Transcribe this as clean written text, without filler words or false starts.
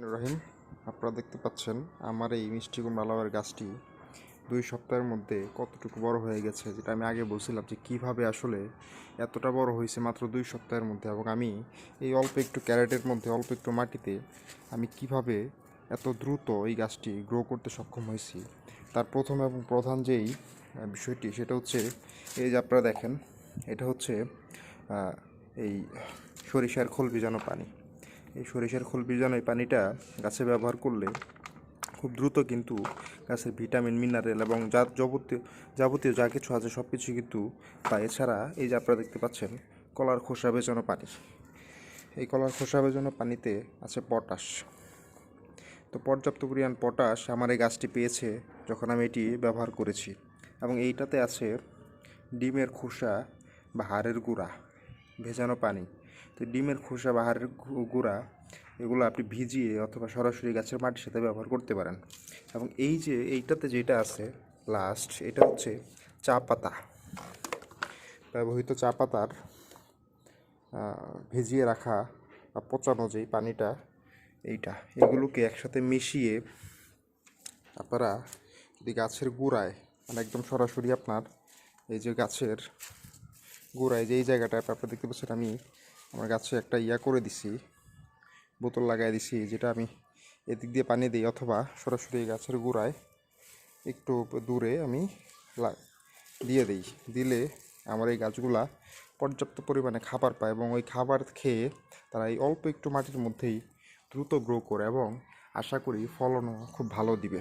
রহিম, আপনারা দেখতে পাচ্ছেন আমার এই মিষ্টি কুমড়া লাউয়ের গাছটি 2 সপ্তাহের মধ্যে কতটুকু বড় হয়ে গেছে, যেটা আমি আগে বলছিলাম যে কিভাবে আসলে এতটা বড় হয়েছে মাত্র 2 সপ্তাহের মধ্যে। এবং আমি এই অল্প একটু ক্যারেটের মধ্যে অল্প একটু মাটিতে আমি কিভাবে এত দ্রুত এই গাছটি গ্রো করতে সক্ষম হয়েছি, তার প্রথম এবং প্রধান যেই বিষয়টি সেটা হচ্ছে এই যে আপনারা দেখেন, এটা হচ্ছে এই সরিষার খোল ভিজানো পানি। এই সরিষার খোল ভিজানো এই পানিটা গাছে ব্যবহার করলে খুব দ্রুত কিন্তু গাছের ভিটামিন, মিনারেল এবং যাবতীয় যাবতীয় যা কিছু আছে সব কিছু কিন্তু পায়। এছাড়া এই যে আপনারা দেখতে পাচ্ছেন কলার খোসা ভেজানো পানি, এই কলার খোসা ভেজানো পানিতে আছে পটাশ। তো পর্যাপ্ত পরিমাণ পটাশ আমার এই গাছটি পেয়েছে যখন আমি এটি ব্যবহার করেছি। এবং এইটাতে আছে ডিমের খোসা বা হাড়ের গুঁড়া ভেজানো পানি। তো ডিমের খোসা বা হাড়ের গুঁড়া এগুলো আপনি ভিজিয়ে অথবা সরাসরি গাছের মাটির সাথে ব্যবহার করতে পারেন। এবং এই যে এইটাতে যেটা আছে লাস্ট, এটা হচ্ছে চা পাতা, ব্যবহৃত চা পাতার ভিজিয়ে রাখা বা পচানো যেই পানিটা, এগুলোকে একসাথে মিশিয়ে আপনারা যদি গাছের গোড়ায়, মানে একদম সরাসরি আপনার এই যে গাছের গোড়ায় যেই জায়গাটায় আপনারা দেখতে পাচ্ছেন, আমি আমার গাছে একটা করে দিছি, বোতল লাগাই দিছি, যেটা আমি এদিক দিয়ে পানি দিই অথবা সরাসরি গাছের গোড়ায় একটু দূরে আমি দিয়ে দিই। দিলে আমার এই গাছগুলা পর্যাপ্ত পরিমাণে খাবার পায় এবং ওই খাবার খেয়ে তারা এই অল্প একটু মাটির মধ্যেই দ্রুত গ্রো করে এবং আশা করি ফলনও খুব ভালো দিবে।